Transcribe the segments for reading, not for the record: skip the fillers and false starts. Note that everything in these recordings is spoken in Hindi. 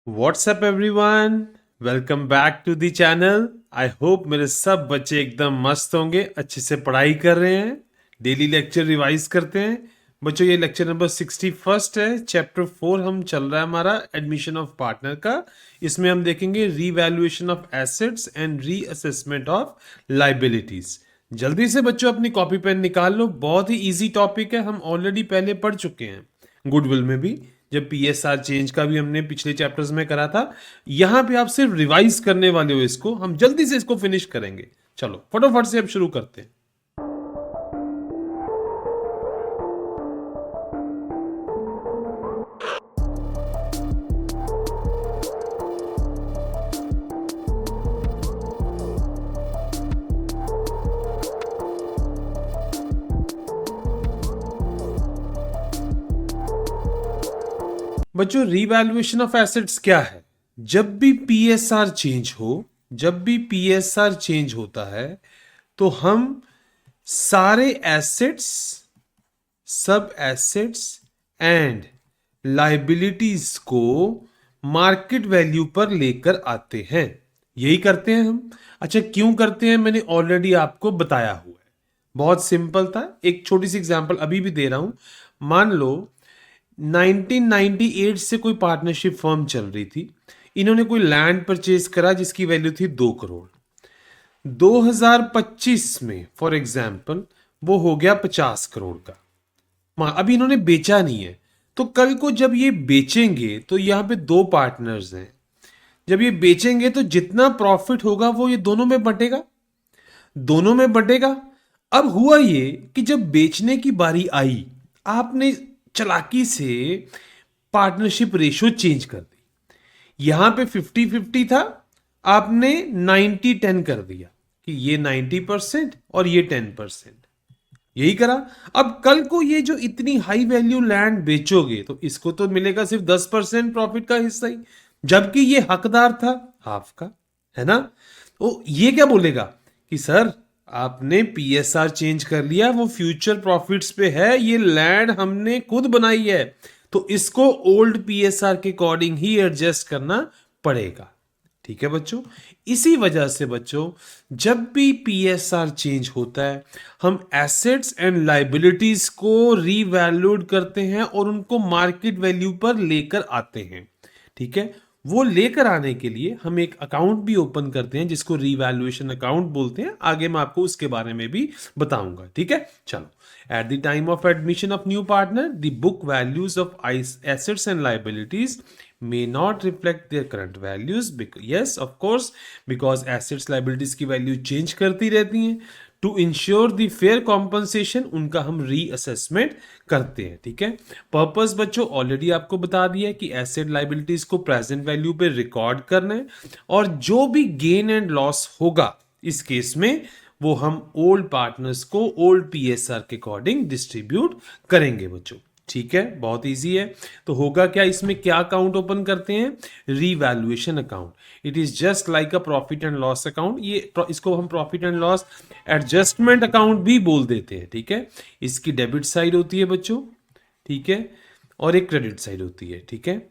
WhatsApp everyone, welcome back to the channel. I hope मेरे सब बच्चे एकदम मस्त होंगे, अच्छे से पढ़ाई कर रहे हैं, डेली लेक्चर रिवाइज करते हैं। बच्चों ये लेक्चर नंबर 61 है, चैप्टर 4 हम चल रहा है हमारा एडमिशन ऑफ पार्टनर का। इसमें हम देखेंगे revaluation of assets and reassessment of liabilities. जल्दी से बच्चों अपनी कॉपी पेन निकाल लो, बहुत ही इजी टॉपिक है, हम ऑलरेडी पहले पढ़ चुके हैं गुडविल में भी, जब पीएसआर चेंज का भी हमने पिछले चैप्टर्स में करा था। यहां पे आप सिर्फ रिवाइज करने वाले हो, इसको हम जल्दी से इसको फिनिश करेंगे। चलो फटाफट से अब शुरू करते हैं। बच्चों रीवैल्यूएशन ऑफ एसेट्स क्या है? जब भी पीएसआर चेंज हो, जब भी पीएसआर चेंज होता है तो हम सारे एसेट्स, सब एसेट्स एंड लाइबिलिटीज को मार्केट वैल्यू पर लेकर आते हैं। यही करते हैं हम। अच्छा क्यों करते हैं, मैंने ऑलरेडी आपको बताया हुआ है, बहुत सिंपल था। एक छोटी सी एग्जांपल अभी भी दे रहा हूं। मान लो 1998 से कोई पार्टनरशिप फर्म चल रही थी, इन्होंने कोई लैंड परचेज करा जिसकी वैल्यू थी 2 करोड़। 2025 में फॉर एग्जाम्पल वो हो गया 50 करोड़ का। अभी इन्होंने बेचा नहीं है, तो कल को जब ये बेचेंगे तो यहाँ पे दो पार्टनर्स हैं, जब ये बेचेंगे तो जितना प्रॉफिट होगा वो ये दोनों में बटेगा, दोनों में बटेगा। अब हुआ ये कि जब बेचने की बारी आई, आपने चालाकी से पार्टनरशिप रेशो चेंज कर दी। यहां पे 50-50 था, आपने 90-10 कर दिया कि ये 90% और ये 10%। यही करा। अब कल को ये जो इतनी हाई वैल्यू लैंड बेचोगे तो इसको तो मिलेगा सिर्फ 10% प्रॉफिट का हिस्सा ही, जबकि ये हकदार था हाफ का, है ना? तो ये क्या बोलेगा कि सर आपने पीएसआर चेंज कर लिया, वो फ्यूचर प्रॉफिट्स पे है, ये लैंड हमने खुद बनाई है, तो इसको ओल्ड पीएसआर के अकॉर्डिंग ही एडजस्ट करना पड़ेगा। ठीक है बच्चों, इसी वजह से बच्चों जब भी पीएसआर चेंज होता है हम एसेट्स एंड लाइबिलिटीज को रीवैल्यूड करते हैं और उनको मार्केट वैल्यू पर लेकर आते हैं। ठीक है, वो लेकर आने के लिए हम एक अकाउंट भी ओपन करते हैं जिसको रीवैल्यूएशन अकाउंट बोलते हैं। आगे मैं आपको उसके बारे में भी बताऊंगा। ठीक है, चलो। At the time of admission of new partner, the book values of assets and liabilities may not reflect their current values. Yes, of course, because assets liabilities की value change करती रहती हैं। To ensure the fair compensation उनका हम रीअसेसमेंट करते हैं। ठीक है, पर्पस बच्चों ऑलरेडी आपको बता दिया है कि एसेट लाइबिलिटीज को प्रेजेंट वैल्यू पे रिकॉर्ड करना है, और जो भी गेन एंड लॉस होगा इस केस में वो हम ओल्ड पार्टनर्स को ओल्ड पीएसआर के अकॉर्डिंग डिस्ट्रीब्यूट करेंगे बच्चों। ठीक है, बहुत इजी है। तो होगा क्या, इसमें क्या अकाउंट ओपन करते हैं? Revaluation account. It is just like a profit and loss account. ये इसको हम profit and loss adjustment account भी बोल देते हैं। ठीक है, इसकी डेबिट साइड होती है बच्चों, ठीक है, और एक क्रेडिट साइड होती है। ठीक है,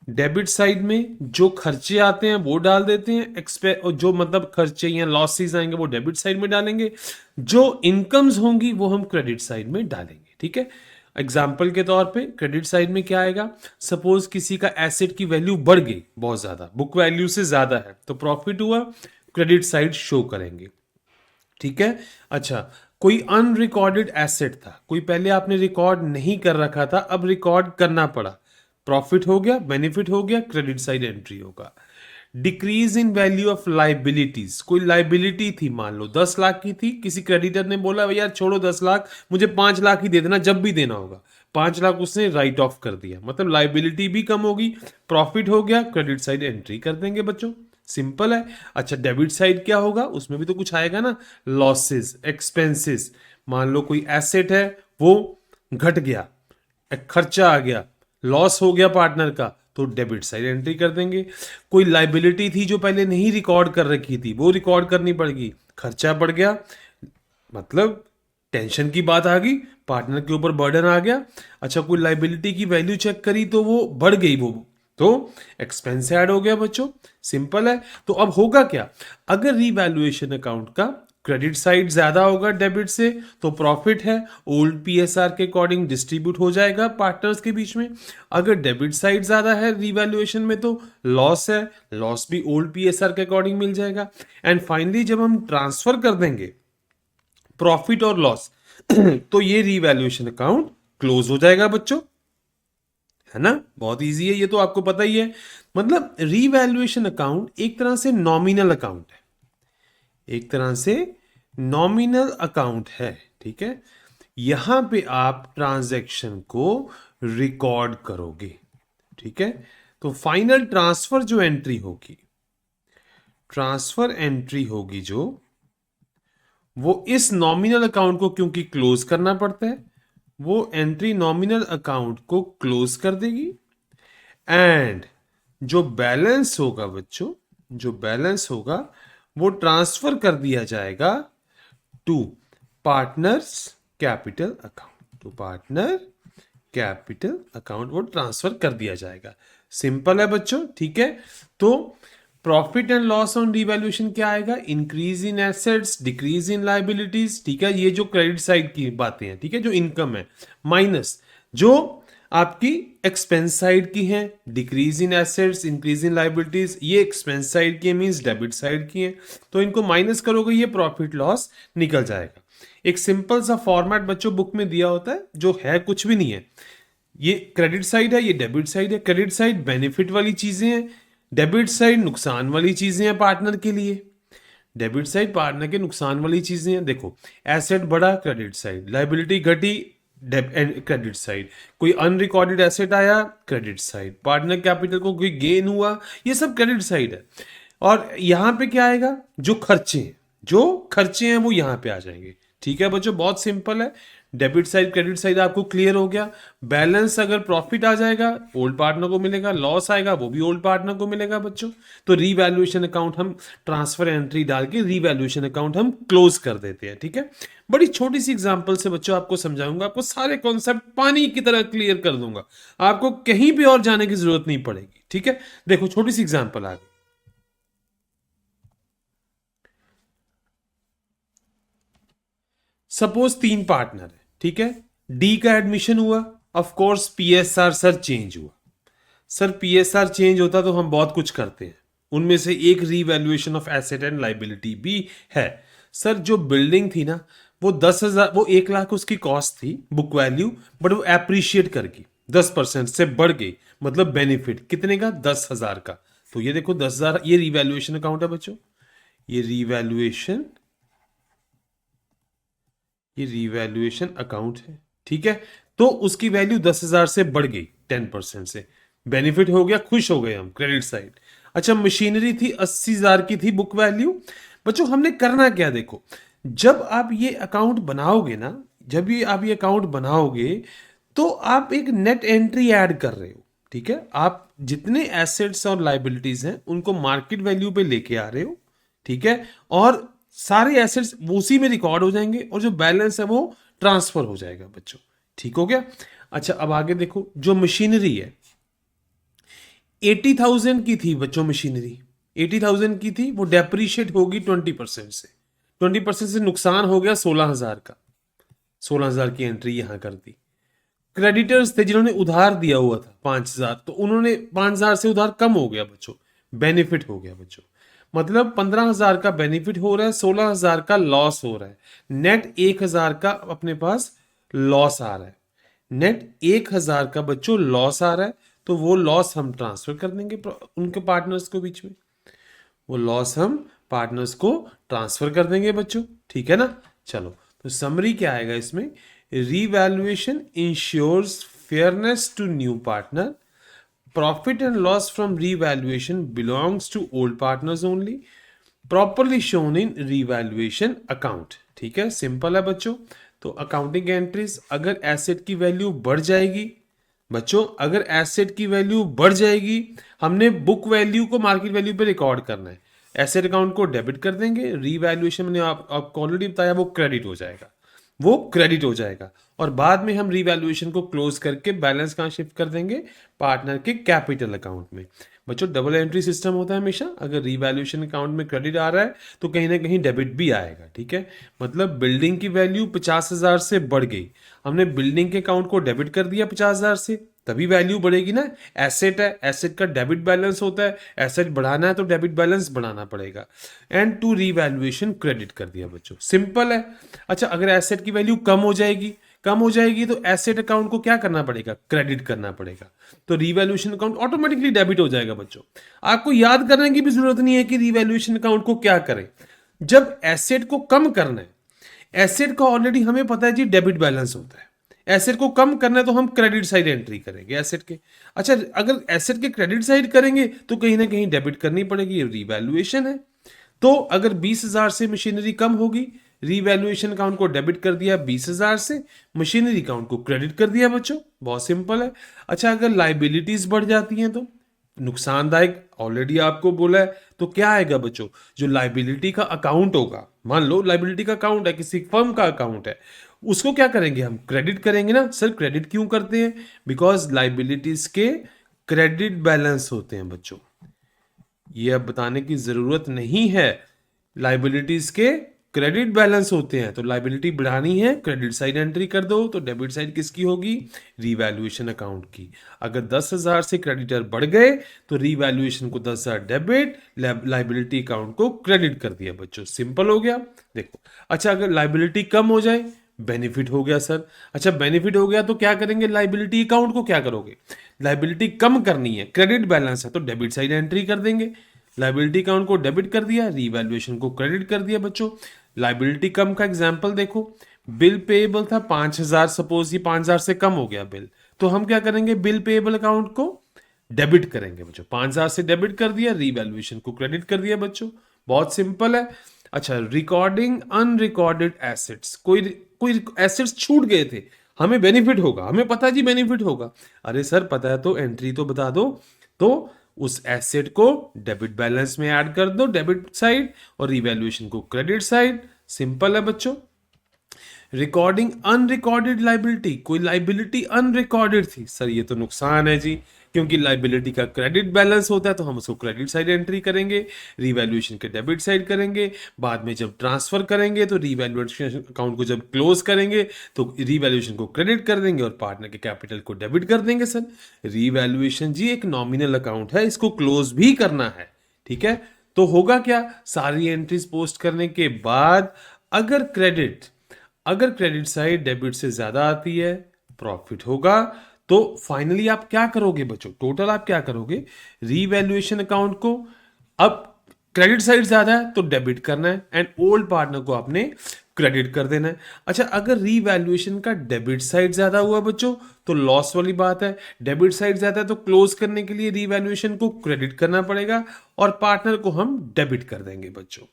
डेबिट साइड में जो खर्चे आते हैं वो डाल देते हैं, और जो मतलब खर्चे या लॉसेस आएंगे वो डेबिट साइड में डालेंगे, जो इनकम्स होंगी वो हम क्रेडिट साइड में डालेंगे। ठीक है, एग्जाम्पल के तौर पे क्रेडिट साइड में क्या आएगा? सपोज किसी का एसेट की वैल्यू बढ़ गई बहुत ज्यादा, बुक वैल्यू से ज्यादा है, तो प्रॉफिट हुआ, क्रेडिट साइड शो करेंगे। ठीक है, अच्छा कोई अनरिकॉर्डेड एसेट था, कोई पहले आपने रिकॉर्ड नहीं कर रखा था, अब रिकॉर्ड करना पड़ा, प्रॉफिट हो गया, बेनिफिट हो गया, क्रेडिट साइड एंट्री होगा। Decrease in value of liabilities, कोई लाइबिलिटी थी, मान लो 10 लाख की थी, किसी क्रेडिटर ने बोला भैया छोड़ो 10 लाख, मुझे 5 लाख ही दे देना, जब भी देना होगा, 5 लाख उसने राइट ऑफ कर दिया, मतलब लाइबिलिटी भी कम होगी, प्रॉफिट हो गया, क्रेडिट साइड एंट्री कर देंगे बच्चों। सिंपल है। अच्छा डेबिट साइड क्या होगा? उसमें भी तो कुछ आएगा ना, लॉसेस, एक्सपेंसेस। मान लो कोई एसेट है वो घट गया, एक खर्चा आ गया, लॉस हो गया पार्टनर का, तो डेबिट साइड एंट्री कर देंगे। कोई लाइबिलिटी थी जो पहले नहीं रिकॉर्ड कर रखी थी, वो रिकॉर्ड करनी पड़ेगी, खर्चा बढ़ गया, मतलब टेंशन की बात आ गई, पार्टनर के ऊपर बर्डन आ गया। अच्छा कोई लाइबिलिटी की वैल्यू चेक करी तो वो बढ़ गई, वो तो एक्सपेंस ऐड हो गया बच्चों, सिंपल है। तो अब होगा क्या, अगर रीवैल्यूएशन अकाउंट का क्रेडिट साइड ज्यादा होगा डेबिट से तो प्रॉफिट है, ओल्ड पीएसआर के अकॉर्डिंग डिस्ट्रीब्यूट हो जाएगा पार्टनर्स के बीच में। अगर डेबिट साइड ज्यादा है रीवैल्यूएशन में तो लॉस है, लॉस भी ओल्ड पीएसआर के अकॉर्डिंग मिल जाएगा। एंड फाइनली जब हम ट्रांसफर कर देंगे प्रॉफिट और लॉस तो ये रीवैल्यूएशन अकाउंट क्लोज हो जाएगा बच्चों, है ना। बहुत इजी है, ये तो आपको पता ही है। मतलब रीवैल्यूएशन अकाउंट एक तरह से नॉमिनल अकाउंट है, एक तरह से नॉमिनल अकाउंट है, ठीक है। यहां पे आप ट्रांजैक्शन को रिकॉर्ड करोगे, ठीक है। तो फाइनल ट्रांसफर जो एंट्री होगी, ट्रांसफर एंट्री होगी जो, वो इस नॉमिनल अकाउंट को क्योंकि क्लोज करना पड़ता है, वो एंट्री नॉमिनल अकाउंट को क्लोज कर देगी। एंड जो बैलेंस होगा बच्चों, जो बैलेंस होगा वो ट्रांसफर कर दिया जाएगा to partners capital account, to partner capital account वो ट्रांसफर कर दिया जाएगा। सिंपल है बच्चों, ठीक है। तो profit and loss on revaluation क्या आएगा, increase in assets decrease in liabilities, ठीक है। ये जो क्रेडिट साइड की बातें हैं, ठीक है, जो इनकम है, माइनस जो आपकी एक्सपेंस साइड की है, decrease in assets increase in liabilities, ये एक्सपेंस साइड की है, मींस डेबिट साइड की है। तो इनको माइनस करोगे ये प्रॉफिट लॉस निकल जाएगा। एक सिंपल सा फॉर्मेट बच्चों बुक में दिया होता है, जो है कुछ भी नहीं है। ये क्रेडिट साइड है, ये डेबिट साइड है। क्रेडिट साइड बेनिफिट वाली चीजें हैं, डेबिट साइड नुकसान वाली चीजें हैं पार्टनर के लिए। डेबिट साइड पार्टनर के नुकसान वाली चीजें हैं। देखो एसेट बढ़ा क्रेडिट साइड, लाइबिलिटी घटी क्रेडिट साइड, कोई अनरिकॉर्डेड एसेट आया क्रेडिट साइड, पार्टनर कैपिटल को कोई गेन हुआ, ये सब क्रेडिट साइड है। और यहां पे क्या आएगा, जो खर्चे हैं, जो खर्चे हैं वो यहां पे आ जाएंगे, ठीक है बच्चों। बहुत सिंपल है, डेबिट साइड क्रेडिट साइड आपको क्लियर हो गया। बैलेंस अगर प्रॉफिट आ जाएगा ओल्ड पार्टनर को मिलेगा, लॉस आएगा वो भी ओल्ड पार्टनर को मिलेगा बच्चों। तो रीवैल्यूएशन अकाउंट हम ट्रांसफर एंट्री डाल के रीवैल्यूएशन अकाउंट हम क्लोज कर देते हैं, ठीक है। बड़ी छोटी सी एग्जांपल से बच्चों आपको समझाऊंगा, आपको सारे कॉन्सेप्ट पानी की तरह क्लियर कर दूंगा, आपको कहीं भी और जाने की जरूरत नहीं पड़ेगी, ठीक है। देखो छोटी सी एग्जांपल आ गई। सपोज 3 पार्टनर है, ठीक है। डी का एडमिशन हुआ, of course PSR sir change हुआ। सर पीएसआर चेंज होता तो हम बहुत कुछ करते हैं, उनमें से एक revaluation of asset and liability भी है। सर जो बिल्डिंग थी ना वो 10,000, वो 1 लाख उसकी कॉस्ट थी बुक वैल्यू, बट वो एप्रिशिएट कर गई, 10% से बढ़ गई। मतलब बेनिफिट कितने का, 10,000 का। तो ये देखो 10,000, ये रीवैल्यूएशन अकाउंट है बच्चों, ये रीवैल्यूएशन, ये रीवैल्यूएशन अकाउंट है, ठीक है। तो उसकी वैल्यू 10,000 से बढ़ गई 10% से, बेनिफिट हो गया, खुश हो गए हम क्रेडिट साइड। अच्छा मशीनरी थी 80,000 की थी बुक वैल्यू। बच्चों हमने करना क्या, देखो जब आप ये अकाउंट बनाओगे ना, जब ये आप ये अकाउंट बनाओगे तो आप एक नेट एंट्री ऐड कर रहे हो, ठीक है। आप जितने एसेट्स और लाइबिलिटीज हैं उनको मार्केट वैल्यू पे लेके आ रहे हो, ठीक है। और सारे एसेट्स उसी में रिकॉर्ड हो जाएंगे और जो बैलेंस है वो ट्रांसफर हो जाएगा बच्चों, ठीक हो गया। अच्छा अब आगे देखो, जो मशीनरी है 80,000 की थी बच्चों, मशीनरी 80,000 की थी, वो डेप्रीशिएट होगी 20% से, 20% से नुकसान हो गया 16,000 का, 16,000 की एंट्री यहां कर दी। क्रेडिटर्स थे जिन्होंने उधार दिया हुआ था 5,000, तो उन्होंने 5,000 से उधार कम हो गया बच्चों, बेनिफिट हो गया बच्चों। मतलब 15,000 का बेनिफिट हो रहा है, 16,000 का लॉस हो रहा है, नेट 1,000 का अपने पास लॉस आ रहा है, नेट 1,000 का बच्चों लॉस आ रहा है। तो वो लॉस हम ट्रांसफर कर देंगे उनके पार्टनर्स को बीच में, वो लॉस हम पार्टनर्स को ट्रांसफर कर देंगे बच्चों, ठीक है ना। चलो तो समरी क्या आएगा इसमें, revaluation ensures fairness to new partner, profit and loss from revaluation belongs to old partners only, properly shown in revaluation account, ठीक है। सिंपल है बच्चों। तो अकाउंटिंग एंट्रीज, अगर एसेट की वैल्यू बढ़ जाएगी बच्चों, अगर एसेट की वैल्यू बढ़ जाएगी, हमने बुक वैल्यू को मार्केट वैल्यू पे रिकॉर्ड करना है, एसेट अकाउंट को डेबिट कर देंगे, रीवैल्यूएशन मैंने आपको ऑलरेडी बताया वो क्रेडिट हो जाएगा, वो क्रेडिट हो जाएगा और बाद में हम रीवैल्यूएशन को क्लोज करके बैलेंस कहाँ शिफ्ट कर देंगे, पार्टनर के कैपिटल अकाउंट में। बच्चों डबल एंट्री सिस्टम होता है हमेशा, अगर रीवैल्यूएशन अकाउंट में क्रेडिट आ रहा है तो कहीं ना कहीं डेबिट भी आएगा, ठीक है। मतलब बिल्डिंग की वैल्यू 50,000 से बढ़ गई, हमने बिल्डिंग के अकाउंट को डेबिट कर दिया 50,000 से, तभी वैल्यू बढ़ेगी ना। एसेट है, एसेट का डेबिट बैलेंस होता है, एसेट बढ़ाना है तो डेबिट बैलेंस बढ़ाना पड़ेगा। एंड टू रीवैल्यूएशन क्रेडिट कर दिया बच्चों, सिंपल है। अच्छा अगर एसेट की वैल्यू कम हो जाएगी तो एसेट अकाउंट को क्या करना पड़ेगा, क्रेडिट करना पड़ेगा, तो रीवैल्यूएशन अकाउंट ऑटोमेटिकली डेबिट हो जाएगा बच्चों। आपको याद करने की भी जरूरत नहीं है कि रीवैल्यूएशन अकाउंट को क्या करें। जब एसेट को कम करना है, एसेट का ऑलरेडी हमें पता है जी डेबिट बैलेंस होता है, एसेट को कम करना है तो हम क्रेडिट साइड एंट्री करेंगे एसेट के। अच्छा अगर एसेट के क्रेडिट साइड करेंगे तो कहीं ना कहीं डेबिट करनी पड़ेगी, ये रीवैल्यूएशन है। तो अगर 20,000 से मशीनरी कम होगी, रीवैल्यूएशन अकाउंट को डेबिट कर दिया 20,000 से, मशीनरी अकाउंट को क्रेडिट कर दिया बच्चों, बहुत सिंपल है। अच्छा अगर लाइबिलिटीज बढ़ जाती हैं तो नुकसानदायक, ऑलरेडी आपको बोला है, तो क्या आएगा बच्चों, जो लाइबिलिटी का अकाउंट होगा, मान लो लाइबिलिटी का अकाउंट है, किसी फर्म का अकाउंट है, उसको क्या करेंगे हम, क्रेडिट करेंगे ना। सर क्रेडिट क्यों करते हैं, बिकॉज लाइबिलिटीज के क्रेडिट बैलेंस होते हैं बच्चों, ये अब बताने की जरूरत नहीं है। लाइबिलिटीज के क्रेडिट बैलेंस होते हैं, तो लाइबिलिटी बढ़ानी है क्रेडिट साइड एंट्री कर दो, तो डेबिट साइड किसकी होगी, रीवैल्यूएशन अकाउंट की। अगर 10,000 से क्रेडिटर बढ़ गए तो रीवैल्यूएशन को 10,000 डेबिट, लाइबिलिटी अकाउंट को क्रेडिट कर दिया बच्चों, सिंपल हो गया। देखो अच्छा अगर लाइबिलिटी कम हो जाए, बेनिफिट हो गया सर। अच्छा बेनिफिट हो गया तो क्या करेंगे, लाइबिलिटी अकाउंट को क्या करोगे, लाइबिलिटी कम करनी है, क्रेडिट बैलेंस है तो डेबिट साइड एंट्री कर देंगे, लाइबिलिटी अकाउंट को डेबिट कर दिया, रीवैल्यूएशन को क्रेडिट कर दिया बच्चों। लाइबिलिटी कम का एग्जांपल देखो, बिल पेएबल था 5,000, सपोज ये 5,000 से कम हो गया बिल, तो हम क्या करेंगे, बिल पेएबल अकाउंट को डेबिट करेंगे बच्चों, 5,000 से डेबिट कर दिया, रीवैल्यूएशन को क्रेडिट कर दिया बच्चों, बहुत सिंपल है। अच्छा रिकॉर्डिंग अनरिकॉर्डेड एसेट्स, कोई कोई एसेट्स छूट गए थे, हमें बेनिफिट होगा, हमें पता है जी बेनिफिट होगा, अरे सर पता है तो एंट्री तो बता दो, तो उस एसेट को डेबिट बैलेंस में ऐड कर दो डेबिट साइड, और रिवैल्यूएशन को क्रेडिट साइड, सिंपल है बच्चों। रिकॉर्डिंग अनरिकॉर्डेड लाइबिलिटी, कोई लाइबिलिटी अनरिकॉर्डेड थी, सर ये तो नुकसान है जी, क्योंकि लाइबिलिटी का क्रेडिट बैलेंस होता है तो हम उसको क्रेडिट साइड एंट्री करेंगे, रिवैल्यूएशन के डेबिट साइड करेंगे, बाद में जब ट्रांसफर करेंगे तो रिवैल्यूएशन अकाउंट को जब क्लोज करेंगे तो रिवैल्यूएशन को क्रेडिट कर देंगे और पार्टनर के कैपिटल को डेबिट कर देंगे। सर रिवैल्यूएशन जी एक नॉमिनल अकाउंट है, इसको क्लोज भी करना है, ठीक है। तो होगा क्या, सारी एंट्रीज पोस्ट करने के बाद अगर क्रेडिट साइड डेबिट से ज्यादा आती है, प्रॉफिट होगा, तो फाइनली आप क्या करोगे बच्चों, टोटल आप क्या करोगे, रीवैल्यूएशन अकाउंट को, अब क्रेडिट साइड ज्यादा है तो डेबिट करना है एंड ओल्ड पार्टनर को आपने क्रेडिट कर देना है। अच्छा अगर रीवैल्यूएशन का डेबिट साइड ज्यादा हुआ बच्चों तो लॉस वाली बात है, डेबिट साइड ज्यादा है तो क्लोज करने के लिए रीवैल्यूएशन को क्रेडिट करना पड़ेगा और पार्टनर को हम डेबिट कर देंगे बच्चों,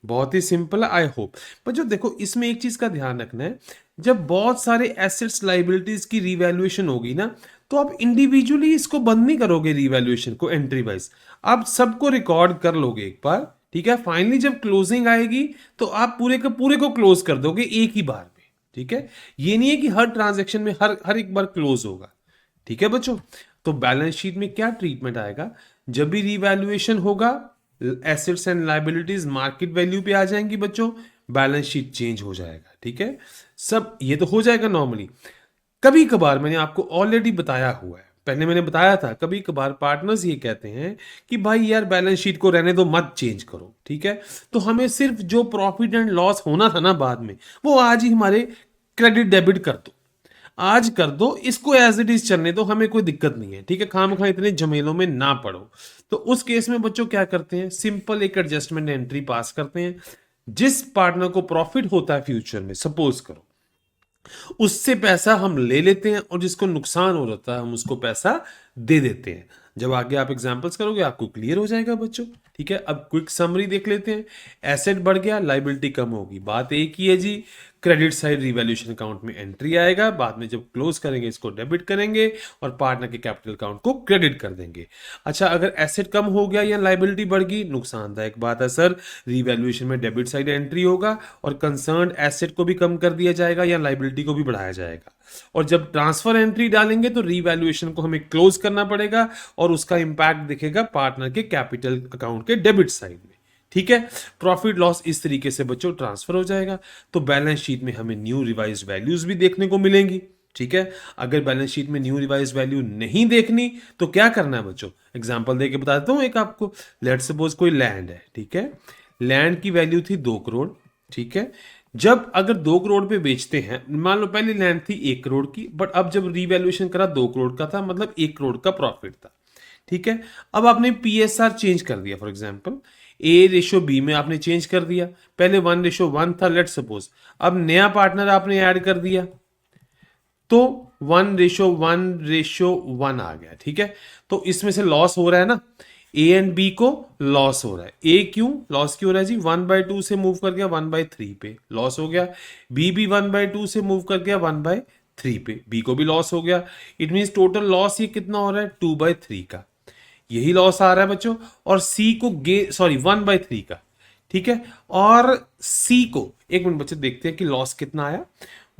बहुत ही सिंपल है। आई होप बच्चों देखो इसमें एक चीज का ध्यान रखना है, जब बहुत सारे एसेट्स लाइबिलिटीज की रीवैल्यूएशन होगी ना, तो आप इंडिविजुअली इसको बंद नहीं करोगे रीवैल्यूएशन को एंट्री वाइज, आप सबको रिकॉर्ड कर लोगे एक बार, ठीक है। फाइनली जब क्लोजिंग आएगी तो आप पूरे के पूरे को क्लोज कर दोगे एक ही बार में, ठीक है। ये नहीं है कि हर ट्रांजेक्शन में हर एक बार क्लोज होगा, ठीक है बच्चों। तो बैलेंस शीट में क्या ट्रीटमेंट आएगा, जब भी रीवैल्यूएशन होगा assets and liabilities market value पे आ जाएंगी बच्चों, बैलेंस शीट चेंज हो जाएगा, ठीक है। सब ये तो हो जाएगा नॉर्मली, कभी कभार मैंने आपको ऑलरेडी बताया हुआ है, पहले मैंने बताया था, कभी कभार पार्टनर्स ये कहते हैं कि भाई यार बैलेंस शीट को रहने दो मत चेंज करो, ठीक है। तो हमें सिर्फ जो प्रॉफिट एंड लॉस होना था ना बाद में, वो आज ही हमारे क्रेडिट डेबिट कर दो, आज कर दो, इसको एज इट इज चलने दो, हमें कोई दिक्कत नहीं है, ठीक है। खामखा इतने झमेलों में ना पड़ो। तो उस केस में बच्चों क्या करते हैं, सिंपल एक एडजस्टमेंट एंट्री पास करते हैं, जिस पार्टनर को प्रॉफिट होता है फ्यूचर में, सपोज करो उससे पैसा हम ले लेते हैं और जिसको नुकसान हो रहा है हम उसको पैसा दे देते हैं। जब आगे आप एग्जांपल्स करोगे आपको क्लियर हो जाएगा बच्चों। ठीक है, अब क्विक समरी देख लेते हैं। एसेट बढ़ गया, लाइबिलिटी कम होगी, बात एक ही है जी। क्रेडिट साइड रिवैल्यूएशन अकाउंट में एंट्री आएगा, बाद में जब क्लोज करेंगे इसको डेबिट करेंगे और पार्टनर के कैपिटल अकाउंट को क्रेडिट कर देंगे। अच्छा, अगर एसेट कम हो गया या लाइबिलिटी बढ़ गई, नुकसानदायक बात है सर, रिवैल्यूएशन में डेबिट साइड एंट्री होगा और कंसर्न एसेट को भी कम कर दिया जाएगा या लाइबिलिटी को भी बढ़ाया जाएगा। और जब ट्रांसफर एंट्री डालेंगे तो रीवैल्यूएशन को हमें क्लोज करना पड़ेगा और उसका इंपैक्ट दिखेगा पार्टनर के कैपिटल अकाउंट के डेबिट साइड में। ठीक है, प्रॉफिट लॉस इस तरीके से बच्चों ट्रांसफर हो जाएगा। तो बैलेंस शीट में हमें न्यू रिवाइज्ड वैल्यूज भी देखने को मिलेंगी। ठीक है, अगर बैलेंस शीट में न्यू रिवाइज वैल्यू नहीं देखनी तो क्या करना है बच्चों, एग्जांपल देके बता देता हूं एक आपको। लेट सपोज कोई लैंड है, ठीक है, लैंड की वैल्यू थी 2 करोड़। ठीक है, जब अगर 2 करोड़ पे बेचते हैं, मान लो पहले लैंड थी 1 करोड़ की, बट अब जब रीवैल्यूएशन करा 2 करोड़ का था, मतलब 1 करोड़ का प्रॉफिट था। ठीक है, अब आपने पीएसआर चेंज कर दिया, for example A ratio B में आपने चेंज कर दिया। पहले 1:1 था लेट सपोज, अब नया पार्टनर आपने ऐड कर दिया तो 1:1:1 आ गया। ठीक है, तो इसमें से लॉस हो रहा है ना, ए एंड बी को लॉस हो रहा है। ए क्यों लॉस क्यों हो रहा है जी, 1/2 से मूव कर गया 1/3 पे, लॉस हो गया। बी भी 1/2 से मूव कर गया 1/3 पे, बी को भी लॉस हो गया। इट मीन टोटल लॉस ये कितना हो रहा है, 2/3 का, यही लॉस आ रहा है बच्चों। और सी को 1/3 का। ठीक है, और सी को, एक मिनट बच्चे देखते हैं कि लॉस कितना आया,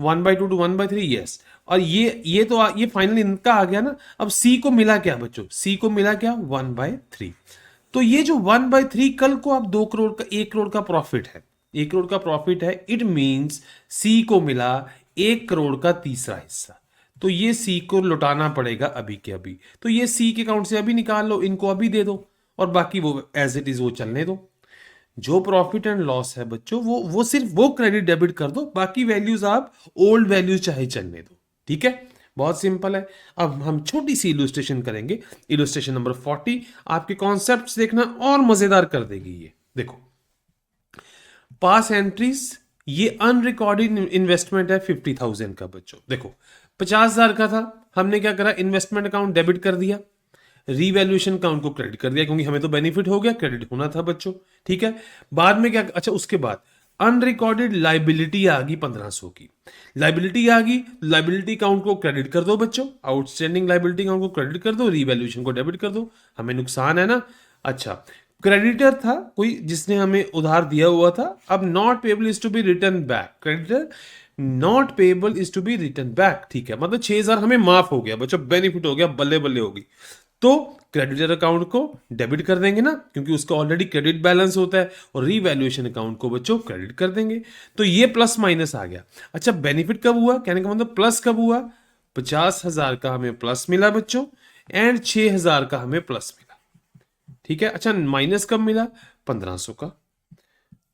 1/2 टू 1/3, यस। और ये फाइनली इनका आ गया ना। अब सी को मिला क्या बच्चों, सी को मिला क्या, 1/3। तो ये जो 1/3 कल को आप 2 करोड़ का 1 करोड़ का प्रॉफिट है, 1 करोड़ का प्रॉफिट है, इट मींस सी को मिला 1 करोड़ का तीसरा हिस्सा। तो ये सी को लौटाना पड़ेगा अभी के अभी। तो ये सी के अकाउंट से अभी निकाल लो, इनको अभी दे दो और बाकी वो एज इट इज वो चलने दो। जो प्रॉफिट एंड लॉस है बच्चों वो सिर्फ वो क्रेडिट डेबिट कर दो, बाकी वैल्यूज आप ओल्ड वैल्यूज चाहे चलने दो। ठीक है, बहुत सिंपल है। अब हम छोटी सी इलुस्ट्रेशन करेंगे, इलुस्ट्रेशन नंबर 40 आपके कॉन्सेप्ट्स देखना और मजेदार कर देगी। ये देखो, पास एंट्रीज, ये अनरिकॉर्डेड इन्वेस्टमेंट है 50,000 का बच्चों। देखो 50,000 का था, हमने क्या करा, इन्वेस्टमेंट अकाउंट डेबिट कर दिया, रीवैल्यूएशन अकाउंट को क्रेडिट कर दिया, क्योंकि हमें तो बेनिफिट हो गया, क्रेडिट होना था बच्चों। ठीक है, बाद में क्या, अच्छा उसके बाद अनरिकॉर्डेड लाइबिलिटी आ गई 1500 की, लाइबिलिटी आ गई, लाइबिलिटी अकाउंट को क्रेडिट कर दो बच्चों, आउटस्टैंडिंग लाइबिलिटी अकाउंट को क्रेडिट कर दो, रीवैल्यूएशन को डेबिट कर दो, हमें नुकसान है ना। अच्छा, क्रेडिटर था कोई जिसने हमें उधार दिया हुआ था, अब note payable is to be return back, creditor note payable is to be return back. ठीक है, मतलब 6,000 हमें माफ हो गया बच्चों, बेनिफिट हो गया, बल्ले बल्ले होगी। तो क्रेडिटर अकाउंट को डेबिट कर देंगे ना, क्योंकि उसका ऑलरेडी क्रेडिट बैलेंस होता है, और रीवैल्यूएशन अकाउंट को बच्चों क्रेडिट कर देंगे। तो ये प्लस माइनस आ गया। अच्छा, बेनिफिट कब हुआ, कहने का मतलब प्लस कब हुआ, 50,000 का हमें प्लस मिला बच्चों, एंड 6,000 का हमें प्लस मिला। ठीक है, अच्छा माइनस कब मिला, 1500 का।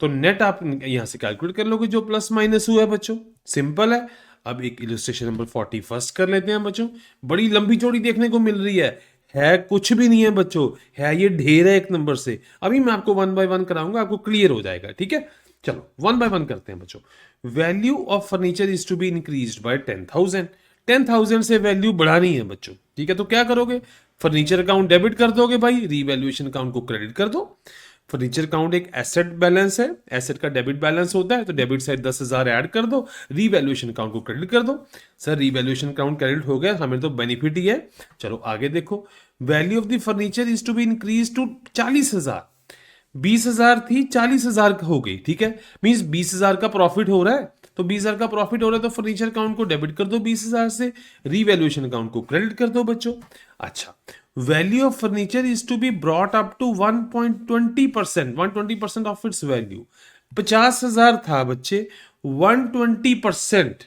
तो नेट आप यहां से कैलकुलेट कर लोगे जो प्लस माइनस हुआ है बच्चों, सिंपल है। अब एक इलस्ट्रेशन नंबर 41 कर लेते हैं बच्चों, बड़ी लंबी चौड़ी देखने को मिल रही है कुछ भी नहीं है बच्चों, है ये ढेर है एक नंबर से। अभी मैं आपको 1 बाय 1 कराऊंगा, आपको क्लियर हो जाएगा। ठीक है, चलो 1 बाय 1 करते हैं बच्चों। Value of furniture is to be increased by 10,000, 10,000 से वैल्यू बढ़ानी है बच्चों। ठीक है, तो क्या करोगे, फर्नीचर अकाउंट डेबिट कर दोगे भाई, रीवैल्यूएशन अकाउंट को क्रेडिट कर दो। फर्नीचर अकाउंट एक एसेट बैलेंस है, एसेट का डेबिट बैलेंस होता है, तो डेबिट साइड 10,000 ऐड कर दो, रीवैल्यूएशन अकाउंट को क्रेडिट कर दो। सर रीवैल्यूएशन अकाउंट क्रेडिट हो गया, हमें तो बेनिफिट ही है। चलो आगे देखो, value of the furniture is to be increase to 40,000, 20,000 थी 40,000 हो गई। ठीक है, मींस 20,000 का प्रॉफिट हो रहा है, तो 20,000 का प्रॉफिट हो रहा है तो फर्नीचर अकाउंट को डेबिट कर दो 20,000 से, रीवैल्यूएशन अकाउंट को क्रेडिट कर दो बच्चों। अच्छा, value of furniture is to be brought up to 1.20%, 120% of its value. 50,000 था बच्चे, 120%,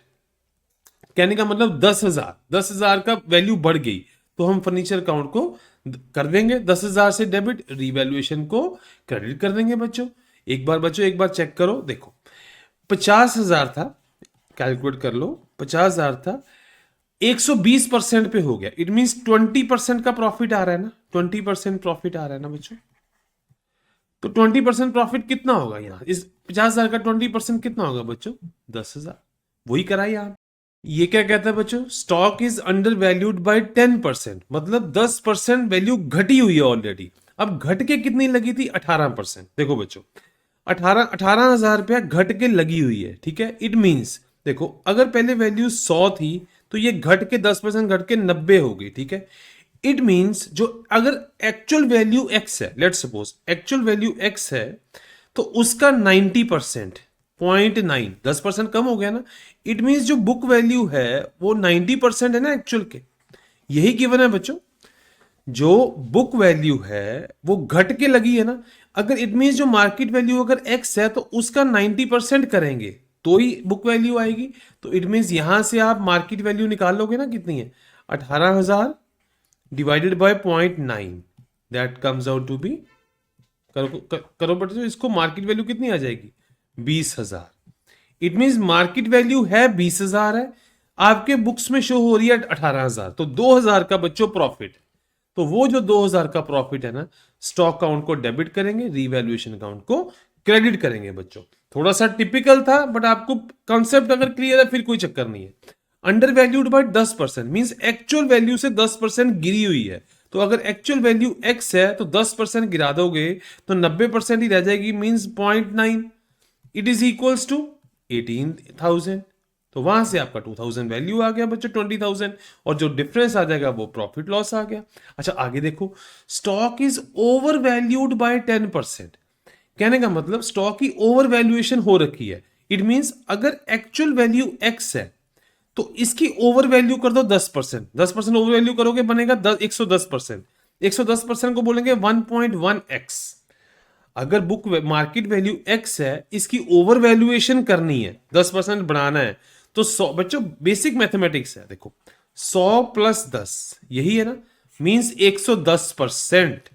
कहने का मतलब 10,000 का वैल्यू बढ़ गई, तो हम फर्नीचर अकाउंट को कर देंगे 10,000 से डेबिट, रीवैल्यूएशन को क्रेडिट कर देंगे बच्चों। एक बार चेक करो, देखो 50,000 था, कैलकुलेट कर लो, 50,000 था, 120% पे हो गया, इट मींस 20% का प्रॉफिट आ रहा है ना, 20% प्रॉफिट आ रहा है ना बच्चों। तो 20% प्रॉफिट कितना होगा यहाँ, इस 50,000 का 20% कितना होगा बच्चों, 10,000, वही कराइए आप। ये क्या कहता है बच्चों, stock is under valued bye 10%, मतलब 10% वैल्यू घटी हुई है ऑलरेडी। अब घट के कितनी लगी थी, 18%। देखो बच्चों, 18,000 रुपया घट के लगी हुई है, ठीक है। इट मीन्स देखो, अगर पहले वैल्यू 100 थी तो ये घट के 10% घट के 90 हो गई, ठीक है। इट मीन्स जो अगर एक्चुअल वैल्यू एक्स है, let suppose actual value x है, तो उसका 90%, 0.9, 10% कम हो गया ना। इट मीन्स जो बुक वैल्यू है वो 90% है ना एक्चुअल के, यही गिवन है बच्चों। जो बुक वैल्यू है वो घट के लगी है ना। अगर इट मीन्स जो मार्केट वैल्यू अगर एक्स है तो उसका 90% करेंगे तो ही बुक वैल्यू आएगी। तो इट मीन्स यहां से आप मार्केट वैल्यू निकाल लोगे ना, कितनी है, 18,000 divided by 0.9, that comes out to be, करो बट इसको मार्केट वैल्यू कितनी आ जाएगी, 20,000। इट मीन्स मार्केट वैल्यू है 20,000 है, आपके बुक्स में शो हो रही है 18,000, तो 2,000 का बच्चों प्रॉफिट। तो वो जो 2,000 का प्रॉफिट है ना, स्टॉक काउंट को डेबिट करेंगे, रीवैल्यूएशन अकाउंट को क्रेडिट करेंगे बच्चों। थोड़ा सा टिपिकल था, बट आपको कॉन्सेप्ट अगर क्लियर है फिर कोई चक्कर नहीं है। Under valued bye 10% means actual value से 10% गिरी हुई है। तो अगर एक्चुअल वैल्यू एक्स है तो 10% गिरा दोगे तो 90% ही रह जाएगी, means 0.9। It is equals to 18,000। तो वहां से आपका 2,000 वैल्यू आ गया बच्चों, 20,000, और जो डिफरेंस आ जाएगा वो प्रॉफिट लॉस आ गया। अच्छा आगे देखो, stock is over valued bye 10%। कहने का मतलब स्टॉक की ओवर वैल्यूएशन हो रखी है। इट मींस अगर एक्चुअल वैल्यू एक्स है तो इसकी ओवर वैल्यू कर दो 10%, 10% ओवर वैल्यू करोगे बनेगा 110%। 110% को बोलेंगे 1.1x। अगर बुक मार्केट वैल्यू एक्स है, इसकी ओवर वैल्यूएशन करनी है, 10% बढ़ाना है, तो 100, बच्चों बेसिक मैथमेटिक्स है, देखो 100 प्लस 10 यही है ना, means 110%,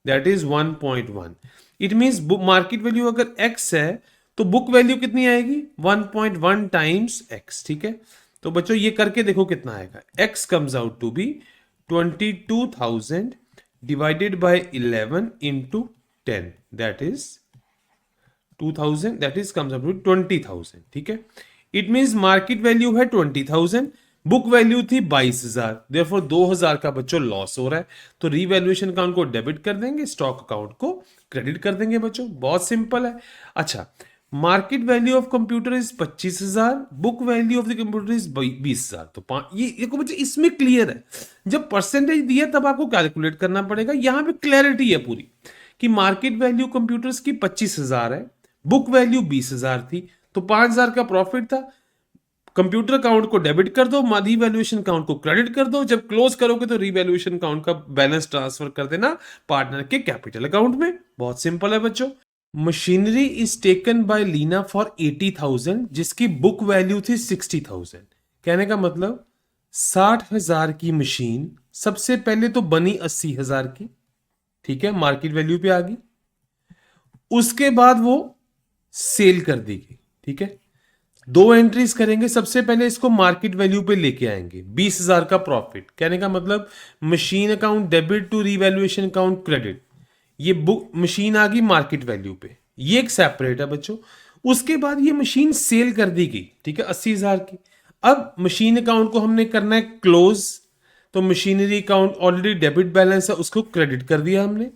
that is 1.1। It means book market value अगर एक्स है तो बुक वैल्यू कितनी आएगी, 1.1 टाइम्स एक्स, ठीक है। तो बच्चों ये करके देखो कितना आएगा, x comes out to be 22,000 divided by 11 into 10, that is 2,000, that is comes up to 20,000, ठीक है। इट मींस मार्केट वैल्यू है 20,000, बुक वैल्यू थी 22,000, देयरफॉर 2,000 का बच्चों लॉस हो रहा है। तो रीवैल्यूएशन अकाउंट को डेबिट कर देंगे, स्टॉक अकाउंट को क्रेडिट कर देंगे बच्चों, बहुत सिंपल है। अच्छा, market value of computer is 25,000, book value of the computer is 20,000। तो ये बच्चे इसमें क्लियर है। जब परसेंटेज दिया तब आपको कैलकुलेट करना पड़ेगा, यहां पे क्लैरिटी है पूरी कि मार्केट वैल्यू कंप्यूटर्स की 25,000 है, बुक वैल्यू 20,000 थी, तो 5,000 का प्रॉफिट था। कंप्यूटर अकाउंट को डेबिट कर दो, रीवैल्यूएशन अकाउंट को क्रेडिट कर दो, जब क्लोज करोगे तो रीवैल्यूएशन अकाउंट का बैलेंस ट्रांसफर कर देना पार्टनर के कैपिटल अकाउंट में। बहुत सिंपल है बच्चों। Machinery is taken by Leena for 80,000, जिसकी बुक वैल्यू थी 60,000। कहने का मतलब 60,000 की मशीन सबसे पहले तो बनी 80,000 की, ठीक है, मार्केट वैल्यू पे आ गई, उसके बाद वो सेल कर दी गई, ठीक है। दो एंट्रीज करेंगे, सबसे पहले इसको मार्केट वैल्यू पे लेके आएंगे, 20,000 का प्रॉफिट। कहने का मतलब machine account debit to revaluation account credit, ये बुक मशीन आ गई मार्केट वैल्यू पे, ये एक सेपरेट है बच्चों। उसके बाद ये मशीन सेल कर दी गई, ठीक है, 80,000 की। अब मशीन अकाउंट को हमने करना है क्लोज, तो machinery account already debit balance है, उसको क्रेडिट कर दिया हमने,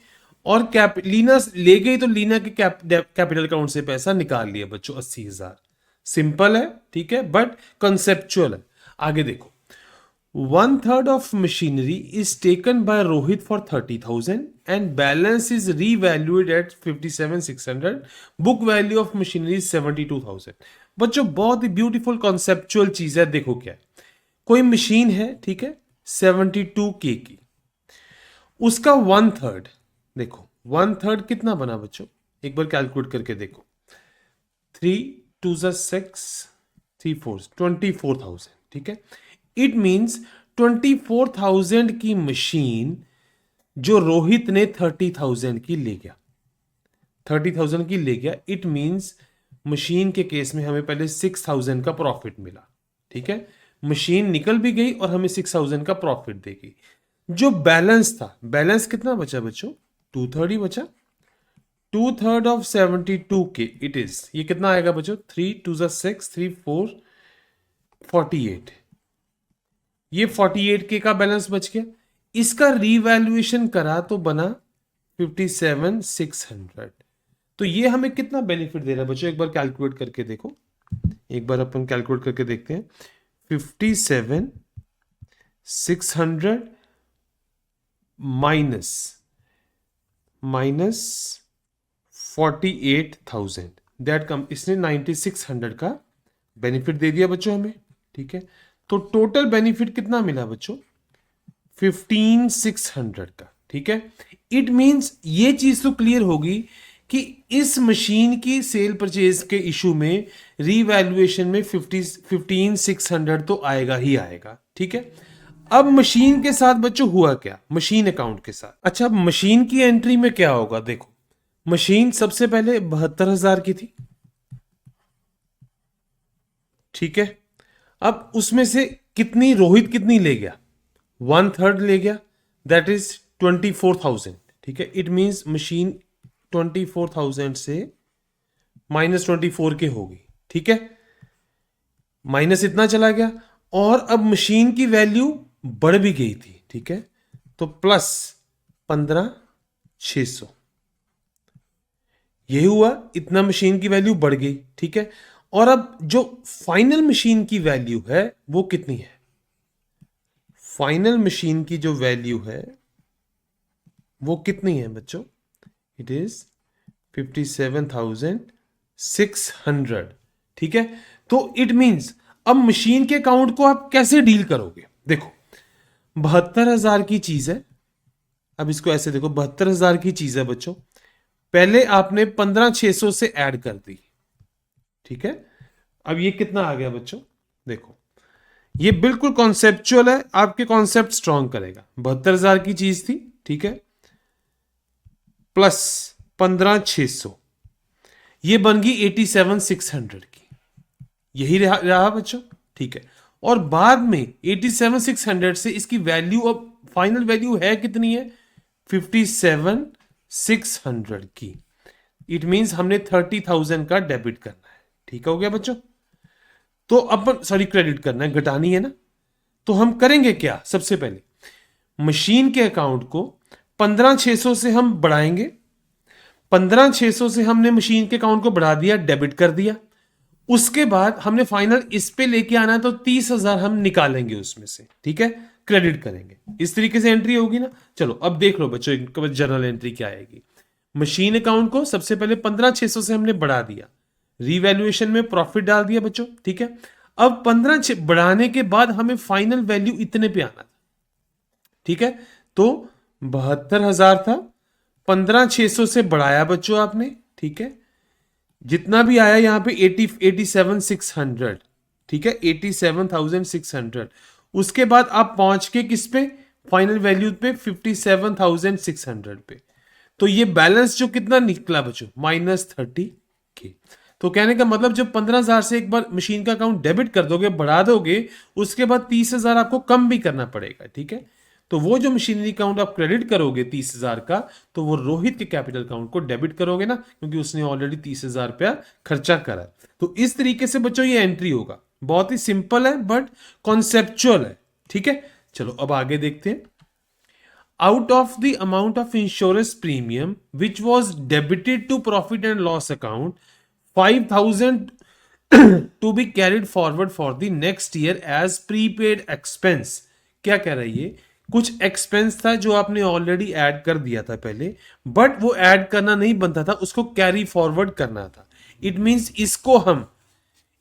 और लीना ले गई तो लीना के कैपिटल अकाउंट से पैसा निकाल लिया बच्चों, 80,000। सिंपल है, ठीक है, बट कंसेप्चुअल है। आगे देखो, 1/3 of machinery is taken by Rohit for 30,000 and balance is revalued at 57,600. Book value of machinery is 72,000. बच्चों बहुत ही ब्यूटीफुल कॉन्सेप्चुअल चीज है। देखो क्या है, कोई मशीन है, ठीक है, 72K की, उसका 1/3, देखो 1/3 कितना बना बच्चों, एक बार कैलकुलेट करके देखो, 3 2 6 3 4 24,000, ठीक है। इट मींस 24,000 की मशीन जो रोहित ने 30,000 की ले गया, 30,000 की ले गया। इट मींस मशीन के केस में हमें पहले 6,000 का प्रॉफिट मिला, ठीक है, मशीन निकल भी गई और हमें 6,000 का प्रॉफिट देगी। जो बैलेंस था, बैलेंस कितना बचा बच्चों, 2/3 ही बचा। 2/3 ऑफ 72K इट इज, ये कितना आएगा बच्चों, 3 2 6 3 4 48, ये 48K का बैलेंस बच गया। इसका रीवैल्यूएशन करा तो बना 57,600। तो ये हमें कितना बेनिफिट दे रहा है बच्चों, एक बार कैलकुलेट करके देखो, एक बार अपन कैलकुलेट करके देखते हैं। 57,600 माइनस 48,000, दैट कम, इसने 9600 का बेनिफिट दे दिया बच्चों हमें। ठीक है, तो टोटल बेनिफिट कितना मिला बच्चों, 15,600 का। ठीक है, इट मींस ये चीज तो क्लियर होगी कि इस मशीन की सेल परचेज के इशू में रीवैल्यूएशन में 15,600 तो आएगा ही आएगा। ठीक है, अब मशीन के साथ बच्चों हुआ क्या, मशीन अकाउंट के साथ। अच्छा, मशीन की एंट्री में क्या होगा, देखो मशीन सबसे पहले 72,000 की थी। ठीक है, अब उसमें से कितनी रोहित कितनी ले गया, 1/3 ले गया, दैट इज 24,000। ठीक है, इट मींस मशीन 24,000 से -24 के होगी। ठीक है, माइनस इतना चला गया, और अब मशीन की वैल्यू बढ़ भी गई थी। ठीक है, तो प्लस 15,600, यही हुआ, इतना मशीन की वैल्यू बढ़ गई। ठीक है, और अब जो फाइनल मशीन की वैल्यू है वो कितनी है, फाइनल मशीन की जो वैल्यू है वो कितनी है बच्चों, इट इज 57,600। ठीक है, तो इट मींस अब मशीन के अकाउंट को आप कैसे डील करोगे, देखो 72,000 की चीज है, अब इसको ऐसे देखो 72,000 की चीज है बच्चों, पहले आपने 15,600 से ऐड कर दी। ठीक है, अब ये कितना आ गया बच्चों, देखो ये बिल्कुल कॉन्सेप्चुअल है, आपके कॉन्सेप्ट स्ट्रॉन्ग करेगा। 72,000 की चीज थी, ठीक है, प्लस 15,600, ये बन गई 87,600 की, यही रहा बच्चों। ठीक है, और बाद में 87,600 से इसकी वैल्यू, अब फाइनल वैल्यू है कितनी है, 57,600 की। इट मींस हमने 30,000 का डेबिट करना है। ठीक हो गया बच्चों, तो अब सॉरी क्रेडिट करना है, घटानी है ना, तो हम करेंगे क्या, सबसे पहले मशीन के अकाउंट को 15,600 से हम बढ़ाएंगे, 15,600 से हमने मशीन के अकाउंट को बढ़ा दिया, डेबिट कर दिया। उसके बाद हमने फाइनल इस पे लेके आना है, तो 30,000 हम निकालेंगे उसमें से। ठीक है, क्रेडिट करेंगे, इस तरीके से एंट्री होगी ना। चलो अब देख लो बच्चों, इनके जर्नल एंट्री क्या आएगी। मशीन अकाउंट को सबसे पहले 15,600 से हमने बढ़ा दिया, रीवैल्यूएशन में प्रॉफिट डाल दिया बच्चों। ठीक है, अब 15 बढ़ाने के बाद हमें फाइनल वैल्यू इतने पे आना था। ठीक है, तो 72,000 था, 15,600 से बढ़ाया बच्चों आपने। ठीक है, जितना भी आया यहां पे 87,600। ठीक है, 87,600। उसके बाद आप पहुंच के किस पे, फाइनल वैल्यू पे 57,600 पे। तो ये बैलेंस जो कितना निकला बच्चों, -30K। तो कहने का मतलब जब 15,000 से एक बार मशीन का अकाउंट डेबिट कर दोगे, बढ़ा दोगे, उसके बाद 30,000 आपको कम भी करना पड़ेगा। ठीक है, तो वो जो मशीनरी अकाउंट आप क्रेडिट करोगे 30,000 का, तो वो रोहित के कैपिटल अकाउंट को डेबिट करोगे ना, क्योंकि उसने ऑलरेडी 30,000 रुपया खर्चा करा। तो इस तरीके से बच्चों ये एंट्री होगा, बहुत ही सिंपल है बट कॉन्सेप्चुअल है। ठीक है, चलो अब आगे देखते हैं। Out of the amount of insurance premium which was debited to profit and loss account, 5,000 to be carried forward for the next year as prepaid expense। क्या कह रहा है ये, कुछ एक्सपेंस था जो आपने ऑलरेडी ऐड कर दिया था पहले, बट वो ऐड करना नहीं बनता था, उसको कैरी फॉरवर्ड करना था। इट मींस इसको हम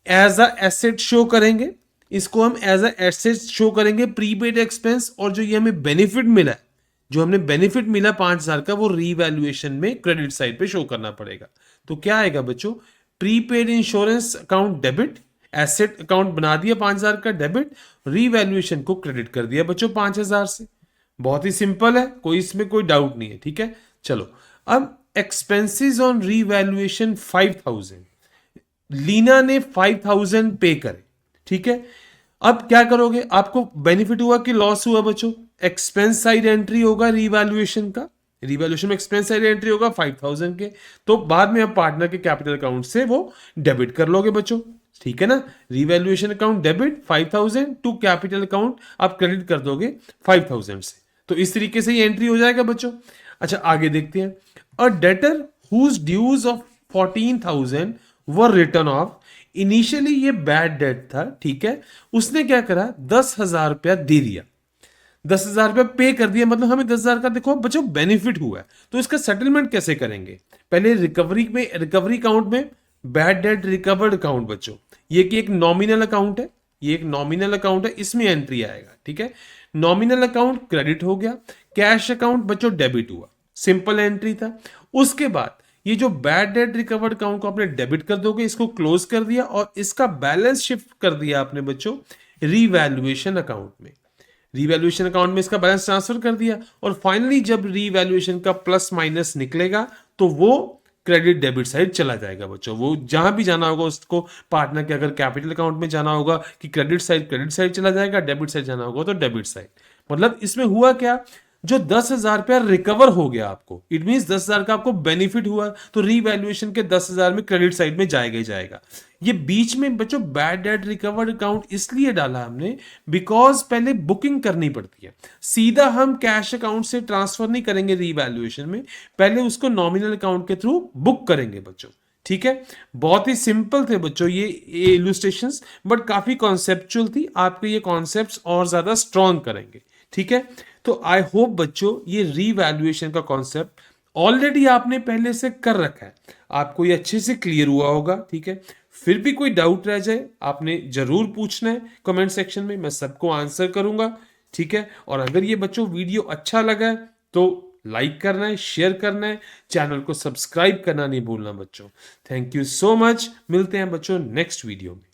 एज अ एसेट शो करेंगे, इसको हम एज अ एसेट शो करेंगे, प्रीपेड एक्सपेंस। और जो ये हमें बेनिफिट मिला है, जो हमने बेनिफिट मिला 5,000 का, वो रीवैल्यूएशन में क्रेडिट साइड पे शो करना पड़ेगा। तो क्या आएगा बच्चों, prepaid insurance account debit, asset account बना दिया 5,000 का डेबिट, रीवैल्यूएशन को क्रेडिट कर दिया बच्चों 5,000 से। बहुत ही सिंपल है, कोई इसमें कोई डाउट नहीं है। ठीक है, चलो अब एक्सपेंसेस ऑन रीवैल्यूएशन 5,000, लीना ने 5,000 पे करे। ठीक है, अब क्या करोगे, आपको बेनिफिट हुआ कि लॉस हुआ बच्चों, एक्सपेंस साइड एंट्री होगा रीवैल्यूएशन का, रिवैल्यूएशन में एक्सपेंस साइड एंट्री होगा 5000 के, तो बाद में आप पार्टनर के कैपिटल अकाउंट से वो डेबिट कर लोगे बच्चों, ठीक है ना। Revaluation account debit 5000 to capital account आप क्रेडिट कर दोगे 5000 से, तो इस तरीके से ये एंट्री हो जाएगा बच्चों। अच्छा आगे देखते हैं, a debtor whose dues of 14,000 were written off, initially ये बैड डेट था, ठीक है, उसने क्या करा 10,000 रुपया दे दिया, 10,000 रुपया पे कर दिया, मतलब हमें 10,000 का देखो बच्चों बेनिफिट हुआ है, तो इसका सेटलमेंट कैसे करेंगे, पहले रिकवरी अकाउंट में बैड डेट रिकवर्ड अकाउंट बच्चों, ये कि एक नॉमिनल अकाउंट है, ये एक नॉमिनल अकाउंट है, इसमें एंट्री आएगा, ठीक है। नॉमिनल अकाउंट क्रेडिट हो गया, कैश अकाउंट बच्चों डेबिट हुआ, सिंपल एंट्री था। उसके बाद ये जो बैड डेट रिकवर्ड अकाउंट को आपने डेबिट कर दोगे, इसको क्लोज कर दिया और इसका बैलेंस शिफ्ट कर दिया आपने बच्चों रीवैल्यूएशन अकाउंट में, रीवैल्यूएशन अकाउंट में इसका बैलेंस ट्रांसफर कर दिया, और फाइनली जब रीवैल्यूएशन का प्लस माइनस निकलेगा तो वो क्रेडिट डेबिट साइड चला जाएगा बच्चों, वो जहां भी जाना होगा उसको पार्टनर के, अगर कैपिटल अकाउंट में जाना होगा कि क्रेडिट साइड चला जाएगा, डेबिट साइड जाना होगा तो डेबिट साइड। मतलब इसमें हुआ क्या, जो 10,000 रुपया रिकवर हो गया आपको, इट मीन 10,000 का आपको बेनिफिट हुआ, तो रीवैल्यूएशन के 10,000 में क्रेडिट साइड में जाएगा ही जाएगा। ये बीच में बच्चों बैड डेट रिकवर्ड अकाउंट इसलिए डाला हमने बिकॉज पहले बुकिंग करनी पड़ती है, सीधा हम कैश अकाउंट से ट्रांसफर नहीं करेंगे रीवैल्यूएशन में, पहले उसको नॉमिनल अकाउंट के थ्रू बुक करेंगे बच्चों, ठीक है। बहुत ही सिंपल थे बच्चों ये इलुस्ट्रेशंस, बट काफी कॉन्सेप्चुअल थी, आपके ये कॉन्सेप्ट्स और ज्यादा स्ट्रॉन्ग करेंगे, ठीक है। तो आई होप बच्चों ये रीवैल्यूएशन का कॉन्सेप्ट ऑलरेडी आपने पहले से कर रखा है, आपको ये अच्छे से क्लियर हुआ होगा, ठीक है। फिर भी कोई डाउट रह जाए आपने जरूर पूछना है कमेंट सेक्शन में, मैं सबको आंसर करूंगा, ठीक है। और अगर ये बच्चों वीडियो अच्छा लगा है तो लाइक करना है, शेयर करना है, चैनल को सब्सक्राइब करना नहीं भूलना बच्चों। थैंक यू सो मच, मिलते हैं बच्चों नेक्स्ट वीडियो में।